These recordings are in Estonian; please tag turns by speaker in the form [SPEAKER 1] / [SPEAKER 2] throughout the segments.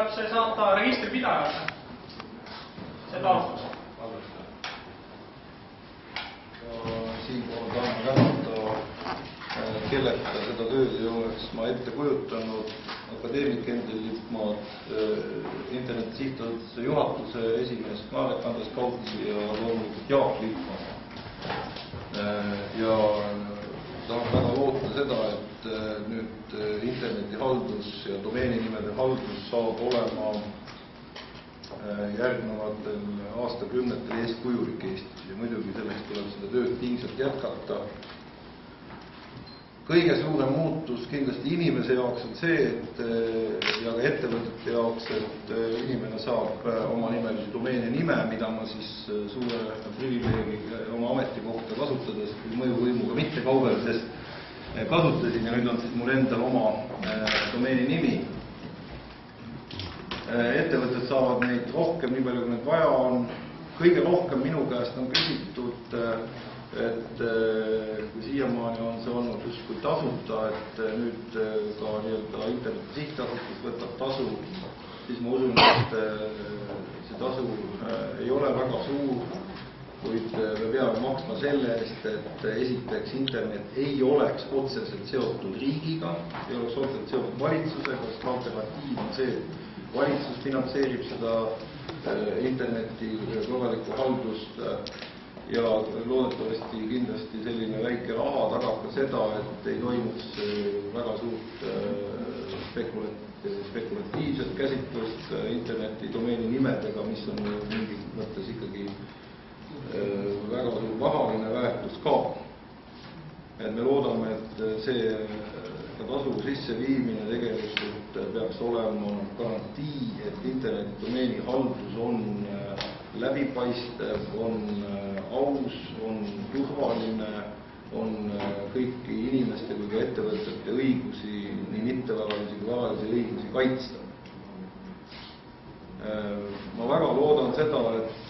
[SPEAKER 1] tuleb see saata registripidajale, see taotlus.
[SPEAKER 2] Siinkohal tahan tänada, kelleta seda tööd ei oleks ma ette kujutanud, akadeemik Endel Lippmaad, Interneti Sihtasutuse juhatuse esimees Andres Kaupsi ja loomulikult Jaak Lippmaa. Ja tahan väga loota seda, et nüüd internetihaldus ja domeeninimede haldus saab olema järgnevatel aastakümnetel eeskujulik Eestis ja muidugi selleks tuleb seda tööd pingsalt jätkata. Kõige suurem muutus kindlasti inimese jaoks on see, ja ka ettevõtete jaoks, et inimene saab oma nimelise domeeni nime, mida ma siis suure privileegi oma ametikohta kasutades, mõjuvõimuga mitte kaubeldes kasutasin ja nüüd on siis mul endal oma domeeni nimi. Ettevõtted saavad neid rohkem, nii palju kui need vaja on. Kõige rohkem minu käest on küsitud, et kui siiamaani on see olnud justkui tasuta, et nüüd ka Interneti Sihtasutus võtab tasu, siis ma usun, et see tasu ei ole väga suur, kuid me peame maksma selle eest, et esiteks internet ei oleks otseselt seotud riigiga, ei oleks otseselt seotud valitsusega, sest alternatiiv on see, et valitsus finantseerib seda interneti korralikku haldust ja loodetavasti kindlasti selline väike raha tagab ka seda, et ei toimuks väga suurt spekulatiivset käsitlust interneti domeeni nimedega, mis on mingis mõttes ikkagi väga suur vahaline väärtus ka. Et me loodame, et see tasu sisseviimine tegelikult peaks olema garantii, et interneti-domeeni haldus on läbipaistev, on aus, on turvaline, on kõiki inimeste kui ka ettevõtete õigusi, nii mittevaralisi kui varalisi õigusi kaitsta. Ma väga loodan seda, et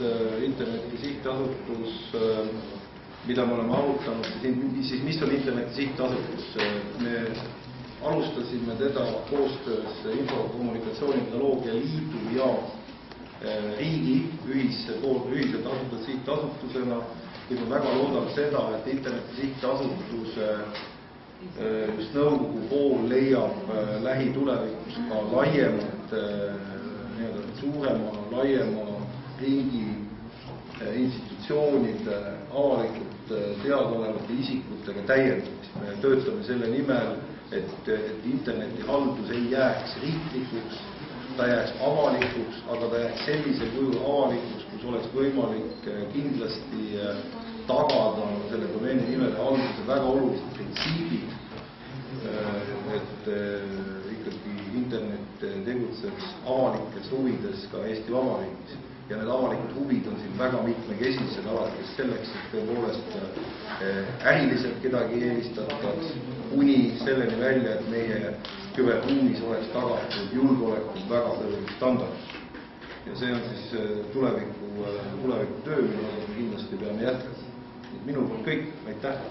[SPEAKER 2] Interneti Sihtasutus, mida me oleme arutanud, siis mis on Interneti Sihtasutus? Me alustasime teda koostöös Info-kommunikatsioonitehnoloogia Liidu ja riigi ühiselt asutatud sihtasutusena. Ma väga loodan seda, et Interneti Sihtasutuse just nõukogu pool leiab lähitulevikus ka laiemat, suurema, laiema ringi institutsioonide, avalikult teadaolevate isikutega täiendamist. Me töötame selle nimel, et interneti haldus ei jääks riiklikuks, ta jääks avalikuks, aga ta jääks sellisel kujul avalikuks, kus oleks võimalik kindlasti tagada selle domeeni nimede halduse väga olulised printsiibid, et ikkagi internet tegutseks avalikes huvides ka Eesti Vabariigis. Ja need avalikud huvid on siin väga mitmekesised, alates selleks, et tõepoolest äriliselt kedagi eelistataks, kuni selleni välja, et meie küberruumis oleks tagatud julgeolekul väga kõrged standardid. Ja see on siis tuleviku töö, mida me kindlasti peame jätkama. Minu poolt kõik, aitäh!